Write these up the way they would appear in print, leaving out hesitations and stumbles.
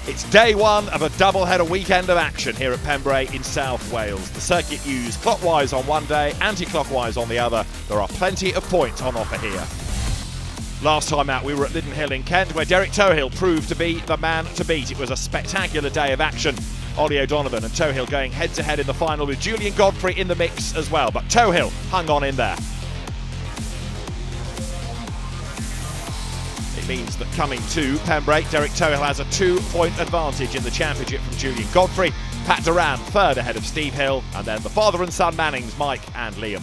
It's day one of a double-header weekend of action here at Pembrey in South Wales. The circuit used clockwise on one day, anti-clockwise on the other. There are plenty of points on offer here. Last time out we were at Liddon Hill in Kent, where Derek Tohill proved to be the man to beat. It was a spectacular day of action. Ollie O'Donovan and Tohill going head-to-head in the final, with Julian Godfrey in the mix as well. But Tohill hung on in there. It means that coming to Pembrey, Derek Tohill has a 2-point advantage in the championship from Julian Godfrey. Pat Duran third ahead of Steve Hill, and then the father and son Mannings, Mike and Liam.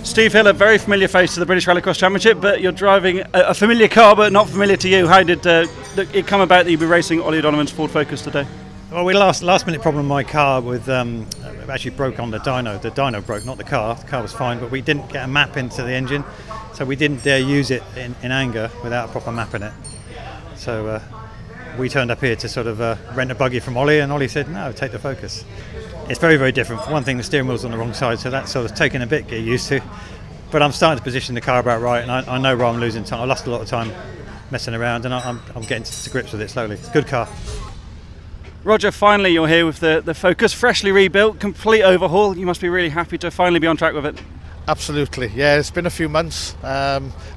Steve Hill, a very familiar face to the British Rallycross Championship, but you're driving a familiar car but not familiar to you. How did it come about that you'd be racing Ollie O'Donovan's Ford Focus today? Well, we last minute problem with my car with actually broke on the dyno. The dyno broke, not the car. The car was fine, but we didn't get a map into the engine, so we didn't dare use it in anger without a proper map in it. So we turned up here to sort of rent a buggy from Ollie, and Ollie said, no, take the Focus. It's very, very different. For one thing, the steering wheel's on the wrong side, so that's sort of taken a bit to get used to. But I'm starting to position the car about right, and I know where I'm losing time. I lost a lot of time messing around, and I'm getting to grips with it slowly. It's a good car. Roger, finally you're here with the Focus, freshly rebuilt, complete overhaul. You must be really happy to finally be on track with it. Absolutely, yeah, it's been a few months,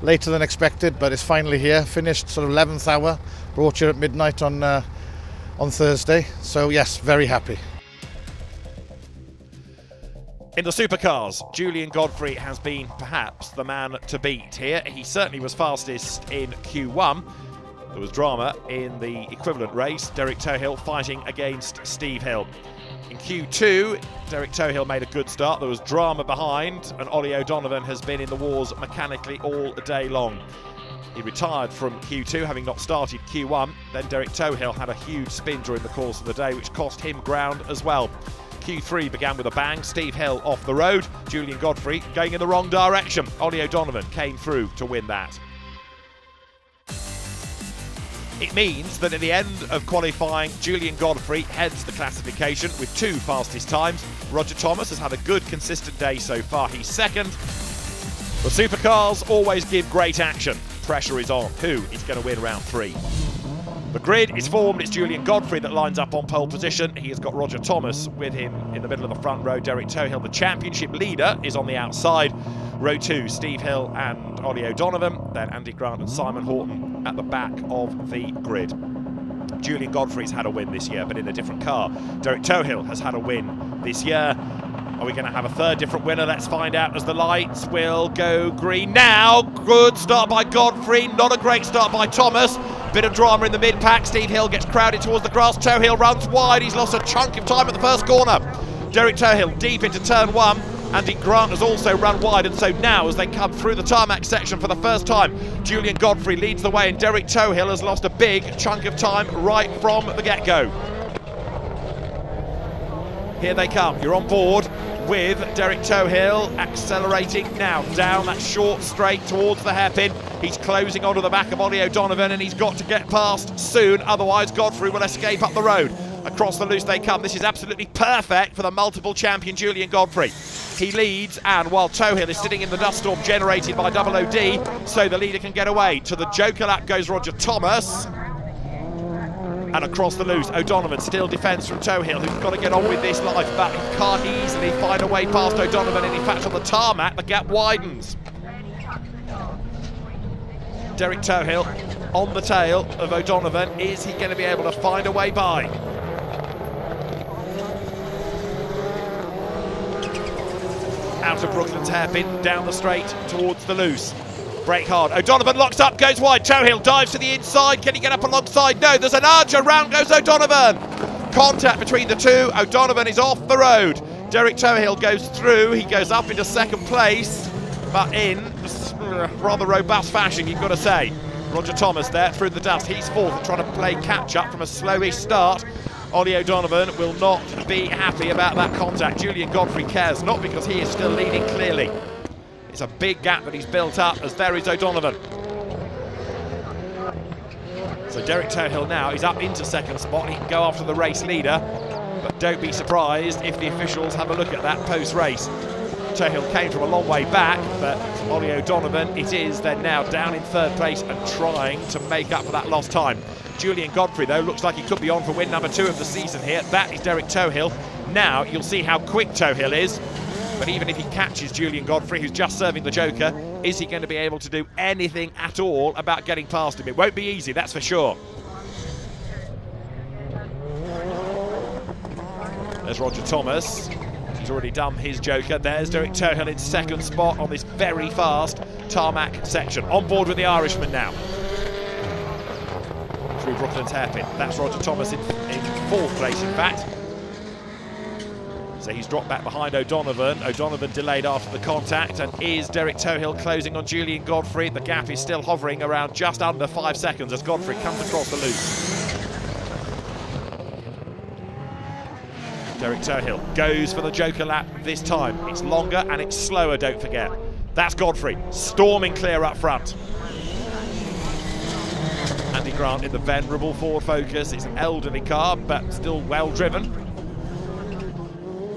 later than expected, but it's finally here, finished sort of 11th hour, brought you at midnight on Thursday, so yes, very happy. In the supercars, Julian Godfrey has been perhaps the man to beat here. He certainly was fastest in Q1. There was drama in the equivalent race, Derek Tohill fighting against Steve Hill. In Q2, Derek Tohill made a good start. There was drama behind, and Ollie O'Donovan has been in the wars mechanically all day long. He retired from Q2, having not started Q1. Then Derek Tohill had a huge spin during the course of the day, which cost him ground as well. Q3 began with a bang, Steve Hill off the road, Julian Godfrey going in the wrong direction. Ollie O'Donovan came through to win that. It means that at the end of qualifying, Julian Godfrey heads the classification with 2 fastest times. Roger Thomas has had a good, consistent day so far. He's second. The supercars always give great action. Pressure is on. Who is going to win round 3? The grid is formed. It's Julian Godfrey that lines up on pole position. He has got Roger Thomas with him in the middle of the front row. Derek Tohill, the championship leader, is on the outside. Row 2, Steve Hill and Ollie O'Donovan. Then Andy Grant and Simon Horton at the back of the grid. Julian Godfrey's had a win this year, but in a different car. Derek Tohill has had a win this year. Are we going to have a third different winner? Let's find out as the lights will go green now. Good start by Godfrey, not a great start by Thomas. Bit of drama in the mid-pack. Steve Hill gets crowded towards the grass. Tohill runs wide. He's lost a chunk of time at the first corner. Derek Tohill deep into turn 1. Andy Grant has also run wide, and so now as they come through the tarmac section for the first time, Julian Godfrey leads the way, and Derek Tohill has lost a big chunk of time right from the get-go. Here they come. You're on board with Derek Tohill accelerating now down that short straight towards the hairpin. He's closing onto the back of Ollie O'Donovan, and he's got to get past soon, otherwise Godfrey will escape up the road. Across the loose they come. This is absolutely perfect for the multiple champion Julian Godfrey. He leads, and while Tohill is sitting in the dust storm generated by Double OD, so the leader can get away. To the joker lap goes Roger Thomas. And across the loose, O'Donovan still defends from Tohill, who's got to get on with this life, but he can't easily find a way past O'Donovan, and in fact on the tarmac the gap widens. Derek Tohill on the tail of O'Donovan. Is he going to be able to find a way by? Out of Brooklands hairpin, down the straight towards the loose. Brake hard. O'Donovan locks up, goes wide. Tohill dives to the inside. Can he get up alongside? No, there's an arch. Around goes O'Donovan. Contact between the two. O'Donovan is off the road. Derek Tohill goes through. He goes up into second place, but in rather robust fashion, you've got to say. Roger Thomas there through the dust. He's fourth, trying to play catch-up from a slowish start. Ollie O'Donovan will not be happy about that contact. Julian Godfrey cares, not because he is still leading clearly. It's a big gap that he's built up, as there is O'Donovan. So Derek Tohill now, he's up into second spot. He can go after the race leader, but don't be surprised if the officials have a look at that post-race. Tohill came from a long way back, but Ollie O'Donovan, it is then now down in third place and trying to make up for that lost time. Julian Godfrey, though, looks like he could be on for win number 2 of the season here. That is Derek Tohill. Now you'll see how quick Tohill is. But even if he catches Julian Godfrey, who's just serving the joker, is he going to be able to do anything at all about getting past him? It won't be easy, that's for sure. There's Roger Thomas. He's already done his joker. There's Derek Tohill in second spot on this very fast tarmac section. On board with the Irishman now. Through Brooklands hairpin. That's Roger Thomas in 4th place, in fact. So he's dropped back behind O'Donovan. O'Donovan delayed after the contact, and is Derek Tohill closing on Julian Godfrey. The gap is still hovering around just under 5 seconds as Godfrey comes across the loose. Derek Tohill goes for the joker lap this time. It's longer and it's slower, don't forget. That's Godfrey, storming clear up front. Andy Grant in the venerable Ford Focus. It's an elderly car, but still well driven.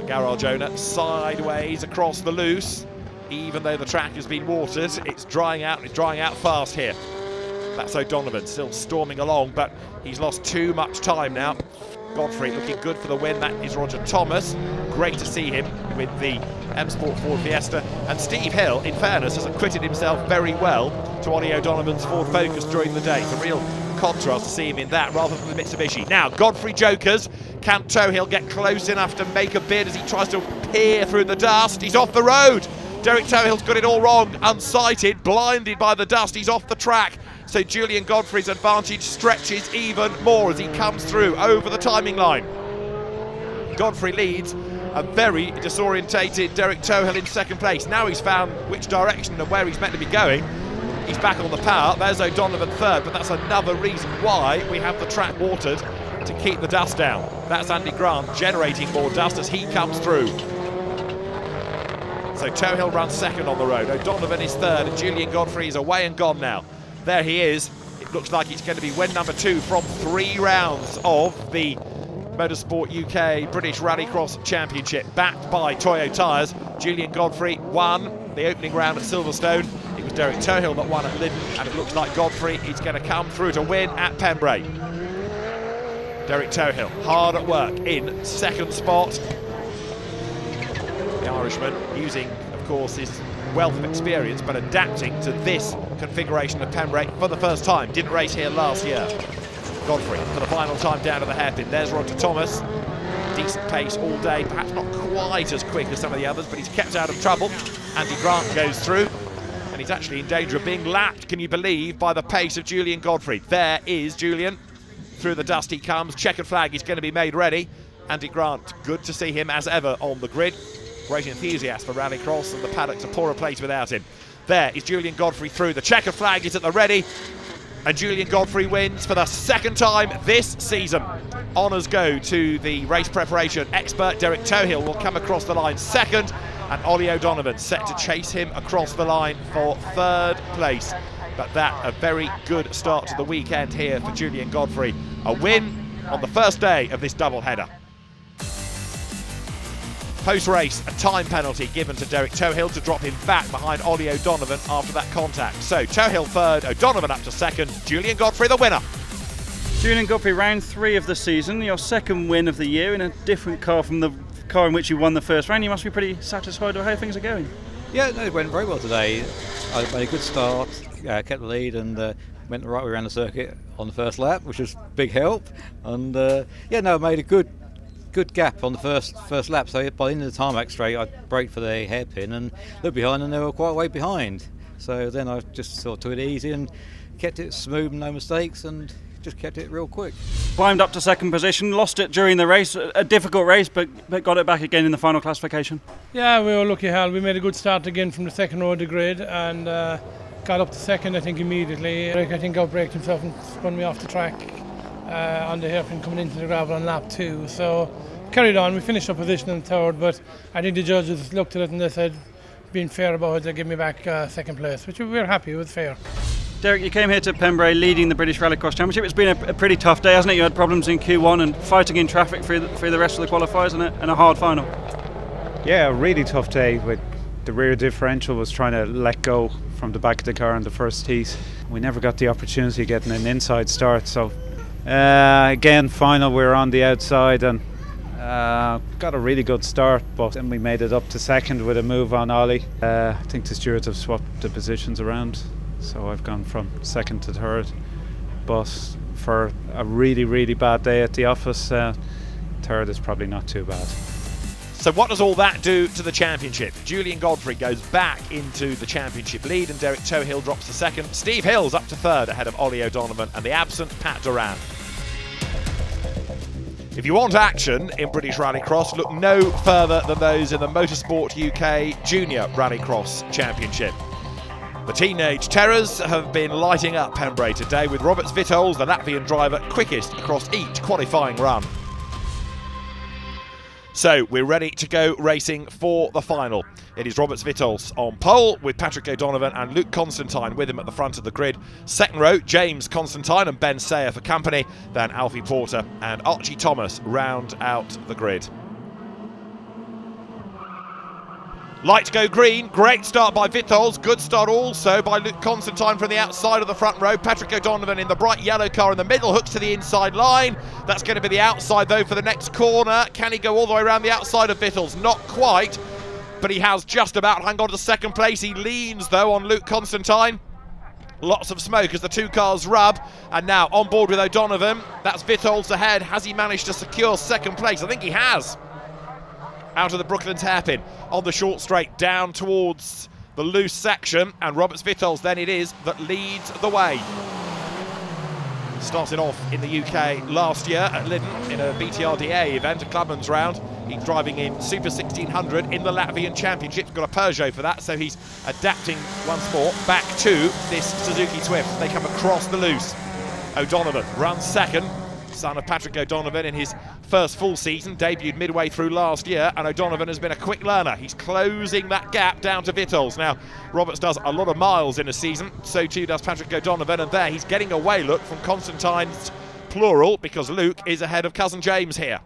Garage owner sideways across the loose. Even though the track has been watered, it's drying out fast here. That's O'Donovan still storming along, but he's lost too much time now. Godfrey looking good for the win. That is Roger Thomas. Great to see him with the M Sport Ford Fiesta. And Steve Hill, in fairness, has acquitted himself very well to Ollie O'Donovan's Ford Focus during the day. It's a real contrast to see him in that rather than the Mitsubishi. Now, Godfrey jokers. Can Tohill get close enough to make a bid as he tries to peer through the dust? He's off the road. Derek Tohill's got it all wrong, unsighted, blinded by the dust. He's off the track. So Julian Godfrey's advantage stretches even more as he comes through over the timing line. Godfrey leads a very disorientated Derek Tohill in second place. Now he's found which direction and where he's meant to be going. He's back on the power. There's O'Donovan third, but that's another reason why we have the track watered, to keep the dust down. That's Andy Grant generating more dust as he comes through. So Tohill runs second on the road. O'Donovan is third, and Julian Godfrey is away and gone now. There he is. It looks like he's going to be win number 2 from 3 rounds of the Motorsport UK British Rallycross Championship, backed by Toyo tyres. Julian Godfrey won the opening round at Silverstone. It was Derek Tohill that won at Lyndon, and it looks like Godfrey is going to come through to win at Pembrey. Derek Tohill hard at work in second spot. The Irishman using, of course, his wealth of experience, but adapting to this configuration of Pembrey for the first time. Didn't race here last year. Godfrey for the final time down to the hairpin. There's Roger Thomas. Decent pace all day, perhaps not quite as quick as some of the others, but he's kept out of trouble. Andy Grant goes through, and he's actually in danger of being lapped, can you believe, by the pace of Julian Godfrey. There is Julian. Through the dust he comes. Checkered flag is going to be made ready. Andy Grant, good to see him as ever on the grid. Great enthusiast for Rallycross, and the paddock's a poorer place without him. There is Julian Godfrey through. The checkered flag is at the ready, and Julian Godfrey wins for the second time this season. Honours go to the race preparation expert. Derek Tohill will come across the line second, and Ollie O'Donovan set to chase him across the line for third place. But that, a very good start to the weekend here for Julian Godfrey. A win on the first day of this doubleheader. Post-race, a time penalty given to Derek Tohill to drop him back behind Ollie O'Donovan after that contact. So Tohill third, O'Donovan up to second, Julian Godfrey the winner. Julian Godfrey, round 3 of the season, your second win of the year in a different car from the car in which you won the first round. You must be pretty satisfied with how things are going. Yeah, no, it went very well today. I made a good start, kept the lead, and went the right way around the circuit on the first lap, which was a big help. And yeah, no, I made a good gap on the first lap. So by the end of the tarmac straight, I braked for the hairpin and looked behind, and they were quite a way behind. So then I just sort of took it easy and kept it smooth, no mistakes, and just kept it real quick. Climbed up to second position, lost it during the race, a difficult race, but got it back again in the final classification. Yeah, we were lucky, Hal. We made a good start again from the second row of the grid, and got up to second, I think, immediately. I think I braked himself and spun me off the track on the hairpin coming into the gravel on lap 2. So carried on. We finished up position in third, but I think the judges looked at it and they said, being fair about it, they gave me back second place, which we were happy with, fair. Derek, you came here to Pembrey leading the British Rallycross Championship. It's been a pretty tough day, hasn't it? You had problems in Q1 and fighting in traffic through the rest of the qualifiers and a hard final. Yeah, a really tough day. With the rear differential was trying to let go from the back of the car in the first heat. We never got the opportunity of getting an inside start, so Again, final, we were on the outside and got a really good start, but then we made it up to second with a move on Ollie. I think the stewards have swapped the positions around, so I've gone from second to third. But for a really bad day at the office, third is probably not too bad. So what does all that do to the championship? Julian Godfrey goes back into the championship lead and Derek Tohill drops to second. Steve Hill's up to third ahead of Ollie O'Donovan and the absent Pat Duran. If you want action in British Rallycross, look no further than those in the Motorsport UK Junior Rallycross Championship. The Teenage Terrors have been lighting up Pembrey today with Roberts Vitols, the Latvian driver, quickest across each qualifying run. So we're ready to go racing for the final. It is Roberts Vitols on pole with Patrick O'Donovan and Luke Constantine with him at the front of the grid. Second row, James Constantine and Ben Sayer for company. Then Alfie Porter and Archie Thomas round out the grid. Lights go green, great start by Vitols, good start also by Luke Constantine from the outside of the front row. Patrick O'Donovan in the bright yellow car in the middle, hooks to the inside line. That's going to be the outside though for the next corner. Can he go all the way around the outside of Vitols? Not quite, but he has just about hung on to second place. He leans though on Luke Constantine. Lots of smoke as the two cars rub, and now on board with O'Donovan. That's Vitols ahead. Has he managed to secure second place? I think he has. Out of the Brooklands hairpin on the short straight down towards the loose section, and Roberts Vitols then it is that leads the way. Started off in the UK last year at Lyden in a BTRDA event, a clubman's round. He's driving in Super 1600 in the Latvian Championship. Got a Peugeot for that, so he's adapting once more back to this Suzuki Swift. They come across the loose. O'Donovan runs second. Son of Patrick O'Donovan in his first full season, debuted midway through last year, and O'Donovan has been a quick learner. He's closing that gap down to Vitols. Now, Roberts does a lot of miles in a season, so too does Patrick O'Donovan, and there he's getting away, look, from Constantine's plural, because Luke is ahead of cousin James here.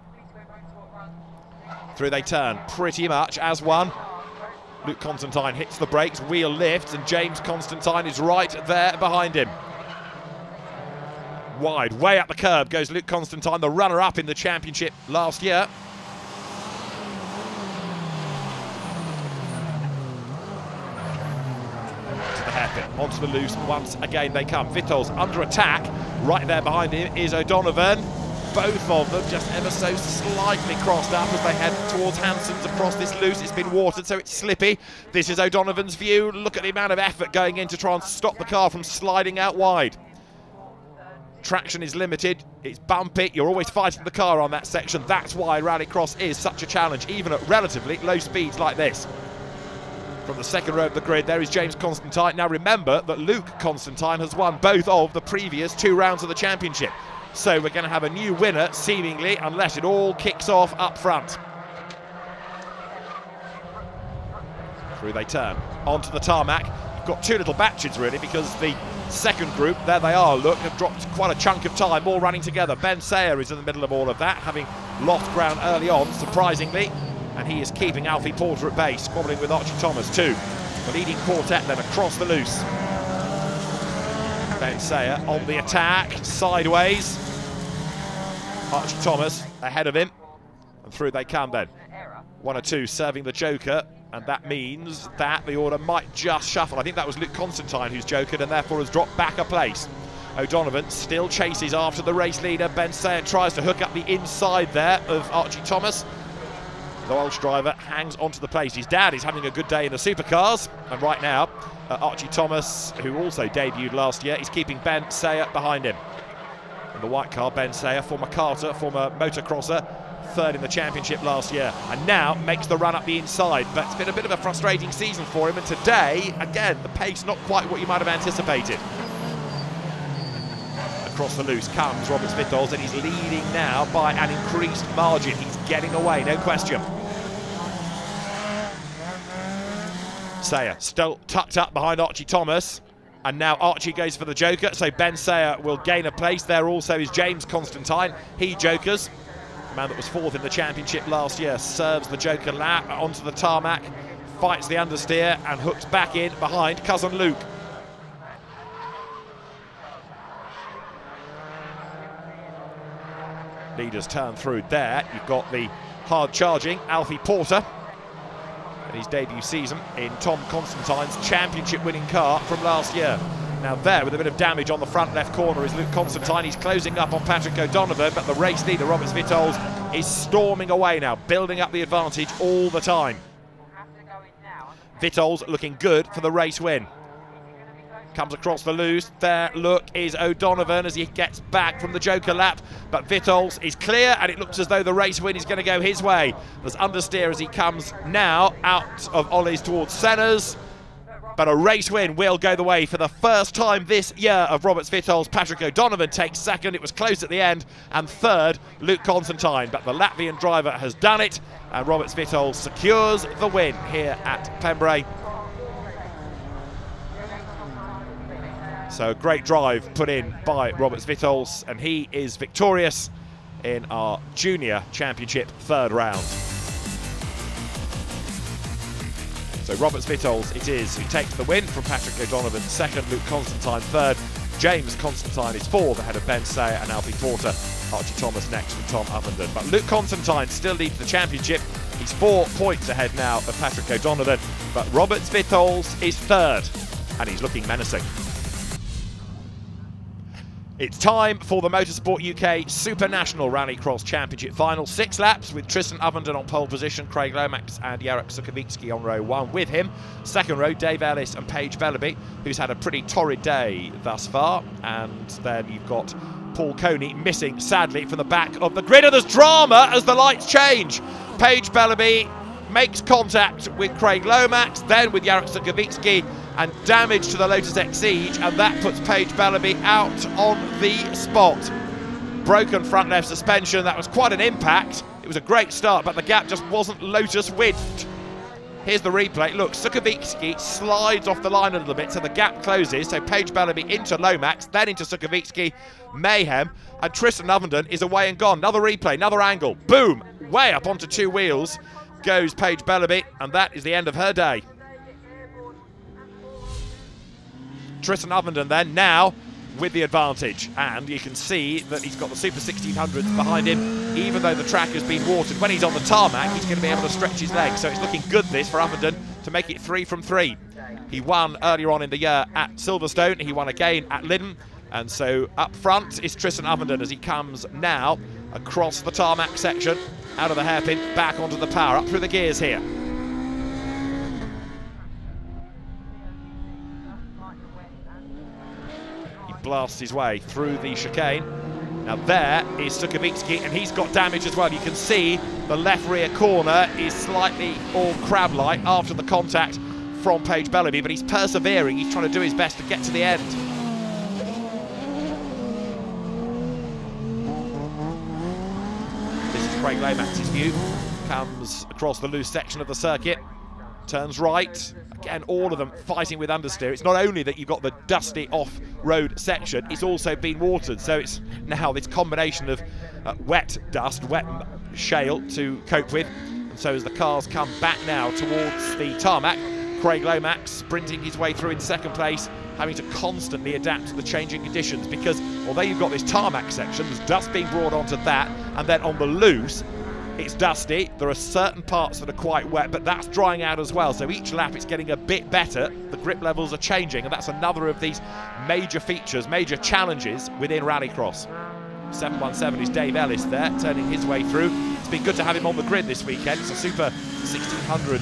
Through they turn, pretty much as one. Luke Constantine hits the brakes, wheel lifts, and James Constantine is right there behind him. Wide, way up the curb goes Luke Constantine, the runner-up in the championship last year. To the hairpin, onto the loose, once again they come. Vitols under attack, right there behind him is O'Donovan. Both of them just ever so slightly crossed up as they head towards Hanson's across this loose. It's been watered, so it's slippy. This is O'Donovan's view. Look at the amount of effort going in to try and stop the car from sliding out wide. Traction is limited, it's bumpy, you're always fighting the car on that section. That's why Rallycross is such a challenge, even at relatively low speeds like this. From the second row of the grid, there is James Constantine. Now remember that Luke Constantine has won both of the previous 2 rounds of the championship. So we're going to have a new winner, seemingly, unless it all kicks off up front. Through they turn, onto the tarmac. You've got 2 little batches really, because the second group, there they are, look, have dropped quite a chunk of time, all running together. Ben Sayer is in the middle of all of that, having lost ground early on, surprisingly, and he is keeping Alfie Porter at bay, squabbling with Archie Thomas too. The leading quartet then across the loose. Ben Sayer on the attack, sideways. Archie Thomas ahead of him, and through they come then. 1 or 2 serving the joker, and that means that the order might just shuffle. I think that was Luke Constantine who's jokered and therefore has dropped back a place. O'Donovan still chases after the race leader. Ben Sayer tries to hook up the inside there of Archie Thomas. The Welsh driver hangs onto the place. His dad is having a good day in the supercars, and right now Archie Thomas, who also debuted last year, is keeping Ben Sayer behind him. In the white car, Ben Sayer, former karter, former motocrosser, third in the championship last year, and now makes the run up the inside. But it's been a bit of a frustrating season for him, and today, again, the pace not quite what you might have anticipated. Across the loose comes Roberts Vitols, and he's leading now by an increased margin. He's getting away, no question. Sayer still tucked up behind Archie Thomas, and now Archie goes for the joker, so Ben Sayer will gain a place. There also is James Constantine, he jokers. The man that was 4th in the championship last year serves the joker lap onto the tarmac, fights the understeer and hooks back in behind cousin Luke. Leaders turn through there. You've got the hard-charging Alfie Porter in his debut season in Tom Constantine's championship-winning car from last year. Now there, with a bit of damage on the front left corner, is Luke Constantine. He's closing up on Patrick O'Donovan, but the race leader, Robert Svitolz, is storming away now, building up the advantage all the time. Svitolz looking good for the race win. Comes across the loose. There, look, is O'Donovan as he gets back from the Joker lap. But Svitolz is clear, and it looks as though the race win is going to go his way. There's understeer as he comes now out of Ollie's towards Senna's. But a race win will go the way for the first time this year of Robert Svitolz. Patrick O'Donovan takes second. It was close at the end. And third, Luke Constantine. But the Latvian driver has done it. And Robert Svitolz secures the win here at Pembrey. So great drive put in by Robert Svitolz, and he is victorious in our Junior Championship third round. So Robert Svitolz it is who takes the win from Patrick O'Donovan second, Luke Constantine third, James Constantine is fourth ahead of Ben Sayer and Alfie Porter, Archie Thomas next from Tom Ovenden. But Luke Constantine still leads the championship. He's 4 points ahead now of Patrick O'Donovan, but Robert Svitolz is third, and he's looking menacing. It's time for the Motorsport UK Super National Rallycross Championship final. 6 laps with Tristan Ovenden on pole position, Craig Lomax and Jarek Sukovicki on row 1 with him. Second row, Dave Ellis and Paige Bellaby, who's had a pretty torrid day thus far. And then you've got Paul Coney missing, sadly, from the back of the grid. And there's drama as the lights change. Paige Bellaby makes contact with Craig Lomax, then with Jarek Sukovicki, and damage to the Lotus Exige, and that puts Paige Bellaby out on the spot. Broken front left suspension, that was quite an impact. It was a great start, but the gap just wasn't Lotus width. Here's the replay. Look, Sukovicki slides off the line a little bit, so the gap closes. So Paige Bellaby into Lomax, then into Sukovicki, mayhem, and Tristan Ovenden is away and gone. Another replay, another angle, boom, way up onto 2 wheels goes Paige Bellaby, and that is the end of her day. Tristan Ovenden then now with the advantage, and you can see that he's got the Super 1600s behind him. Even though the track has been watered, when he's on the tarmac he's going to be able to stretch his legs, so it's looking good this for Ovenden to make it 3 from 3. He won earlier on in the year at Silverstone, he won again at Lyddon, and so up front is Tristan Ovenden as he comes now across the tarmac section, out of the hairpin, back onto the power, up through the gears here. Blasts his way through the chicane. Now there is Sukovicki, and he's got damage as well. You can see the left rear corner is slightly all crab-like after the contact from Paige Bellaby, but he's persevering. He's trying to do his best to get to the end. This is Craig Lomax's view. Comes across the loose section of the circuit. Turns right. Again, all of them fighting with understeer. It's not only that you've got the dusty off-road section, it's also been watered. So it's now this combination of wet dust, wet shale to cope with. And so as the cars come back now towards the tarmac, Craig Lomax sprinting his way through in second place, having to constantly adapt to the changing conditions, because although you've got this tarmac section, there's dust being brought onto that, and then on the loose, it's dusty. There are certain parts that are quite wet, but that's drying out as well. So each lap it's getting a bit better. The grip levels are changing, and that's another of these major features, major challenges within Rallycross. 717 is Dave Ellis there, turning his way through. It's been good to have him on the grid this weekend. It's a Super 1600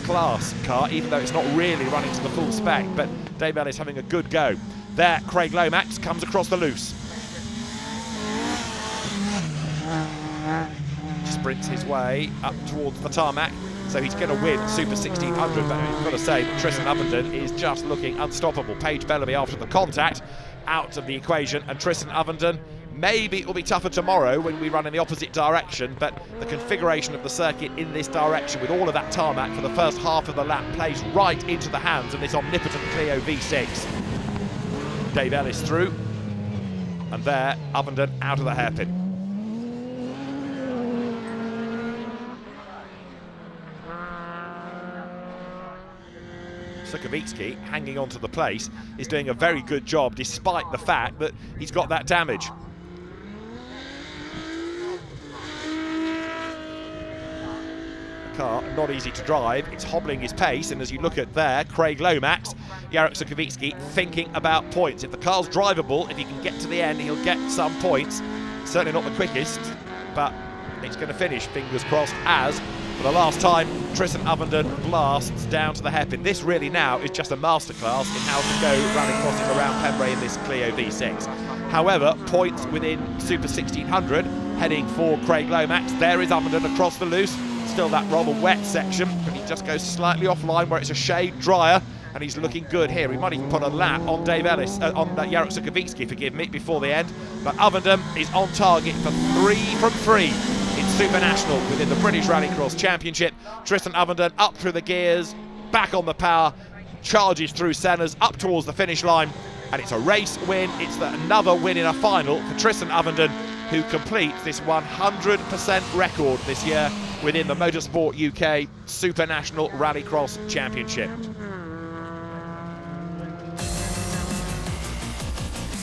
class car, even though it's not really running to the full spec, but Dave Ellis having a good go. There, Craig Lomax comes across the loose. Sprints his way up towards the tarmac, so he's going to win Super 1600, but I've got to say that Tristan Ovenden is just looking unstoppable. Paige Bellaby after the contact out of the equation, and Tristan Ovenden, maybe it will be tougher tomorrow when we run in the opposite direction, but the configuration of the circuit in this direction with all of that tarmac for the first half of the lap plays right into the hands of this omnipotent Clio V6. Dave Ellis through, and there Ovenden out of the hairpin. Sukovicki, hanging on to the place, is doing a very good job despite the fact that he's got that damage. car, not easy to drive. It's hobbling his pace, and as you look at there, Craig Lomax, Jarek Sukovicki thinking about points. If the car's drivable, if he can get to the end, he'll get some points. Certainly not the quickest, but it's going to finish, fingers crossed, as for the last time, Tristan Ovenden blasts down to the hairpin. This really now is just a masterclass in how to go rallycrossing around Pembrey in this Clio V6. However, points within Super 1600, heading for Craig Lomax. There is Ovenden across the loose. Still that rather wet section, but he just goes slightly offline where it's a shade drier, and he's looking good here. He might even put a lap on Dave Ellis, on Jarek Sukovicki, forgive me, before the end. But Ovenden is on target for 3 from 3 in Super National within the British Rallycross Championship. Tristan Ovenden up through the gears, back on the power, charges through centres, up towards the finish line, and it's a race win. It's another win in a final for Tristan Ovenden, who completes this 100% record this year within the Motorsport UK Super National Rallycross Championship.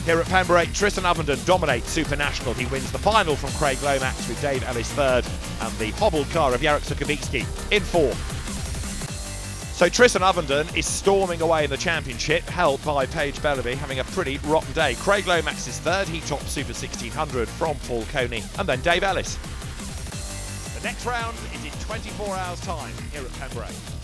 Here at Pembrey, Tristan Ovenden dominates Super National. He wins the final from Craig Lomax with Dave Ellis third, and the hobbled car of Jarek Sukovicki in fourth. So Tristan Ovenden is storming away in the championship, held by Paige Bellaby, having a pretty rotten day. Craig Lomax is third. He topped Super 1600 from Paul Coney, and then Dave Ellis. The next round is in 24 hours' time here at Pembrey.